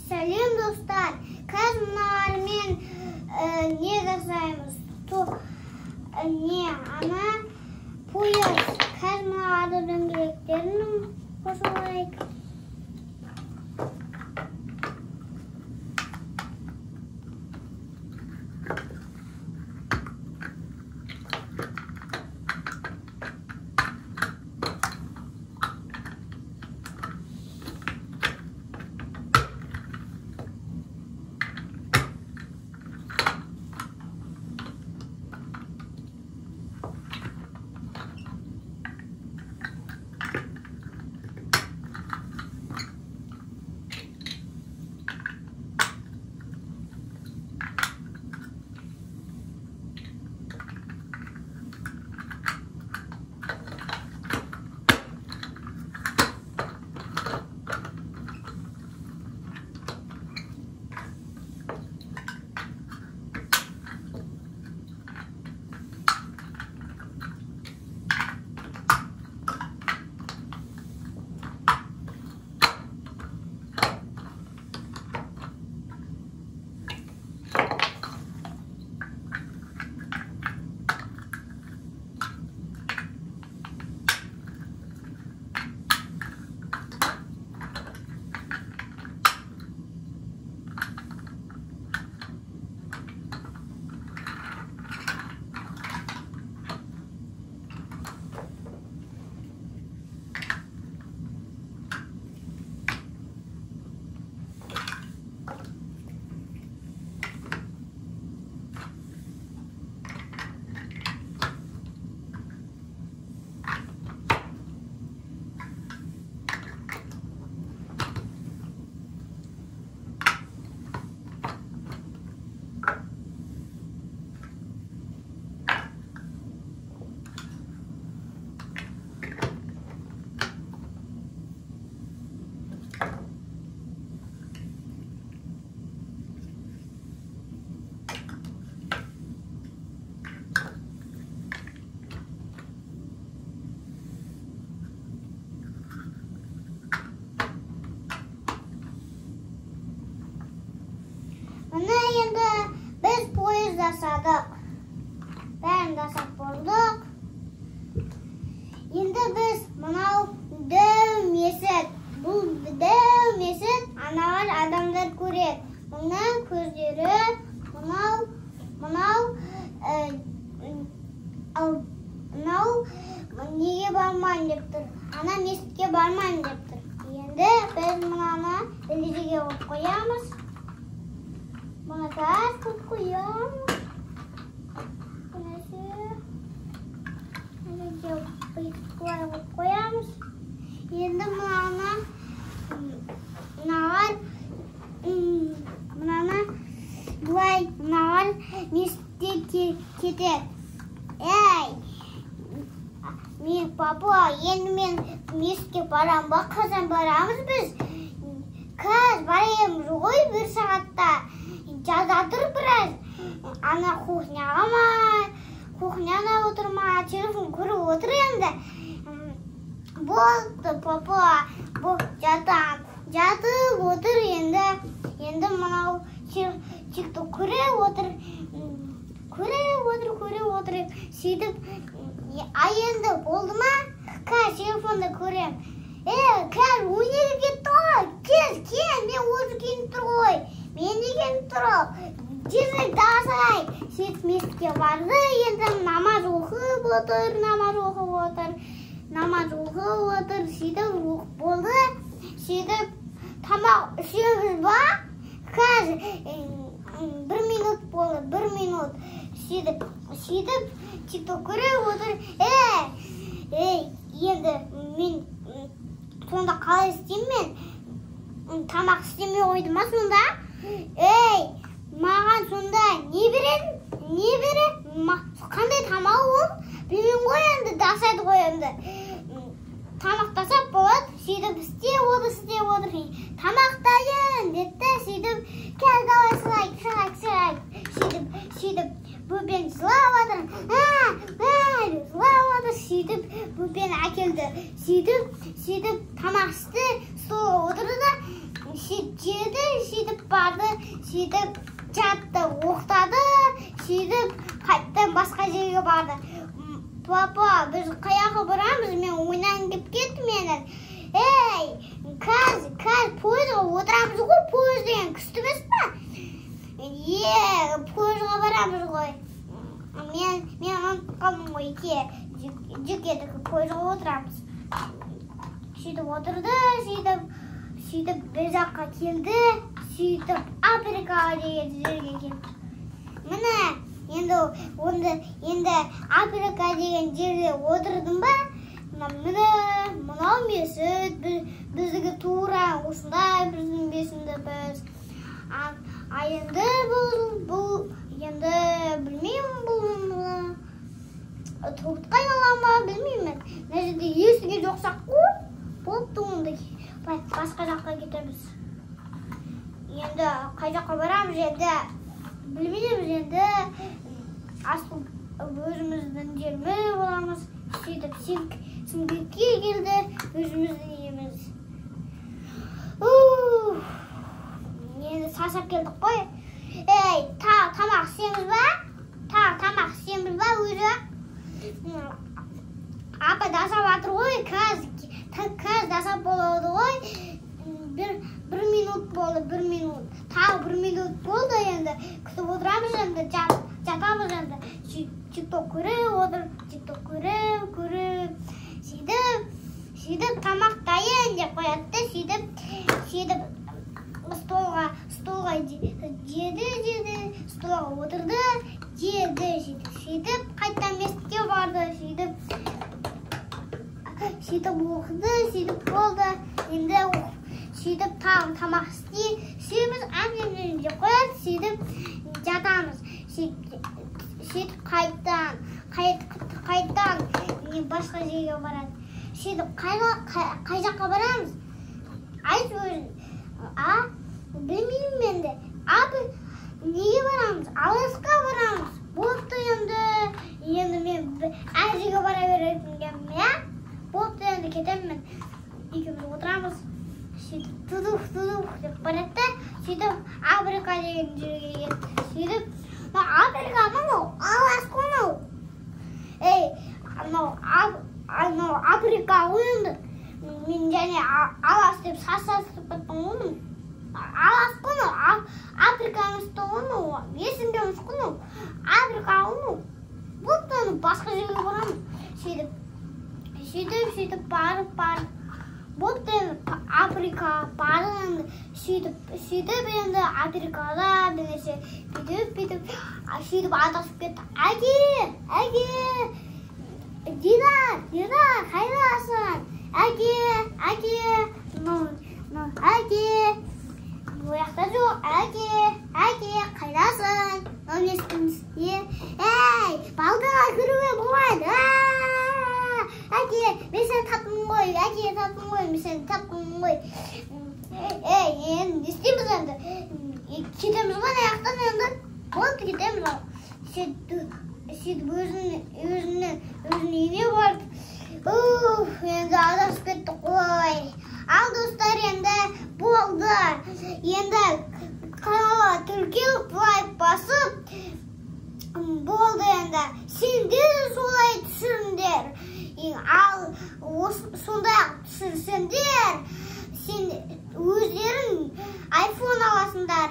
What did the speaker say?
Сәлем достар. Қазір мыналармен не жасаймыз? Ана пояс. Қазір мыналарды дөңгелектерін қосылайық. Mına енді biz poyaz жасадық. Бәрін жасап болдық. Енді біз мынау дөу месет. Бұл дөу месет аналар адамдар көреді. Мұның көздері, мынау неге бармайын деп тұр? Ана месетке бармайын деп тұр. Енді біз мынаны терезеге қоямыз. Bunu ters koyuyorum. Bunu koyarız. Şimdi bunlar mistik gider. Men papa endi men mistikке baram. Bakazan baramız biz. Kız barayım ғой bir saatта. Жазатыр біраз. Ана кухняда отырма, телефон көріп отыр енді. Болды, папа, жатып отыр енді. Енді мынау тикток көріп отыр. Сөйтіп, енді болды ма? Қазір телефонда көрем. Қазір өнеге кетті ғой. Кел, мен өзі келіп тұр ғой. Мен деген тұрып, тезірек дасай. Сөйтіп мешітке барды, енді намаз оқып отыр. Сөйтіп болды. Сөйтіп тамақ ішеміз ба? Қазір 1 минут болды, 1 минут. Сөйтіп тикток көріп отыр. Енді мен сонда қалай істеймін мен? Тамақ істемей қойды ма сонда? Маған сонда не береді? Қандай тамақ ол? Білмеймін ғой енді, дасайды ғой енді. Тамақ дасап болады, сөйтіп істеп отыр. Тамақ дайын деді, сөйтіп кел давай сұрайық. Сөйтіп бөпен жылап отыр. Сөйтіп бөпен әкелді. Сөйтіп тамақ істі, столға отырды да жеді. барды, сөйтіп жатты, оқытады, сөйтіп қайттан басқа жерге барды. Папа, біз қаяққа барамыз? Мен ойнағым келіп кетті менің. Ей, қазір пойызға отырамыз ғой, пойыз деген күшті емес па? Пойызға барамыз ғой. Мен ұмытып қалдым ғой, жүкедікі пойызға отырамыз. Сөйтіп отырды, сөйтіп бір жаққа келді, сөйтіп Африкаға деген жерге келді. Міне, енді Африка деген жерде отырдым ба, мынау месіт, біздігі тура осындай біздің бесінді біз. Енді бұл, енді білмеймін бұл тоғытқа айналған ба, білмеймін. Мына жерде есіге жоқсақ қой, болыпты онда басқа жаққа кетеміз. Енді қай жаққа барамыз, енді білмейміз, енді асыл өзіміздің жеріміз боламыз. Сөйтіп Сіңбекке келді, өзіміздің үйіміз. Енді сасап келдік қой. Ей, тамақ істейміз ба? Тамақ істейміз ба өзі? Апа дасап жатыр ғой, қазір дасап болады ғой. Бір минут болды, 1 минут. Тағы 1 минут болды енді. Күтіп отырамыз енді, жатамыз енді. TikTok көріп. Сөйтіп тамақ дайын деп қояды. Сөйтіп столға жеді, столға отырды, жеді. Сөйтіп қайттан мектепке барды. Сөйтіп оқыды, сөйтіп болды. Енді сөйтіп тамақ істейміз, әмнен деп қояды, сөйтіп жатамыз. Сөйтіп қайттан басқа жерге барады. Сөйтіп қай жаққа барамыз? Айт өзің. Білмеймін енді. Неге барамыз? Алысқа барамыз. Болыпты енді мен әр жерге бара беретінім, я? Болыпты енді кетемін. Екеуміз отырамыз. Сөйтіп тұдық деп барады. Сөйтіп Африка деген жерге келді. Сөйтіп Африка мынау, алас қонау. Ей, анау Африка ойынды. Мен және алас деп сасасып баттым оның. Алас қонау, Африкамыз тоғыну, есімдеміз қонау. Африка ойыну. Бұлттаны басқа жерге барамыз. Сөйтіп барып. Бұлтты Африка барып. Сөйтіп енді Африкада денесе бүйтіп сөйтіп адасып кетті. Әке! Дидар, қайдасың? Әке! Бұл жақта жоқ. Әке, қайдасың? Нөместіңіз. Ей, балдыға кіруге болмайды. Әке, мен сені таптым ғой. Ей, енді не істейміз енді? Кетеміз ғой аяқтан енді? Болды, кетеміз ғой. Сөйтіп өзінің үйіне барды. Енді адасып кетті қой. Ал достар, енді болды. Енді каналға тіркеліп лайк басып болды енді. Сендер солай түсіріңдер. Ал сондай түсірсеңдер, сен өздерің iPhone аласыңдар.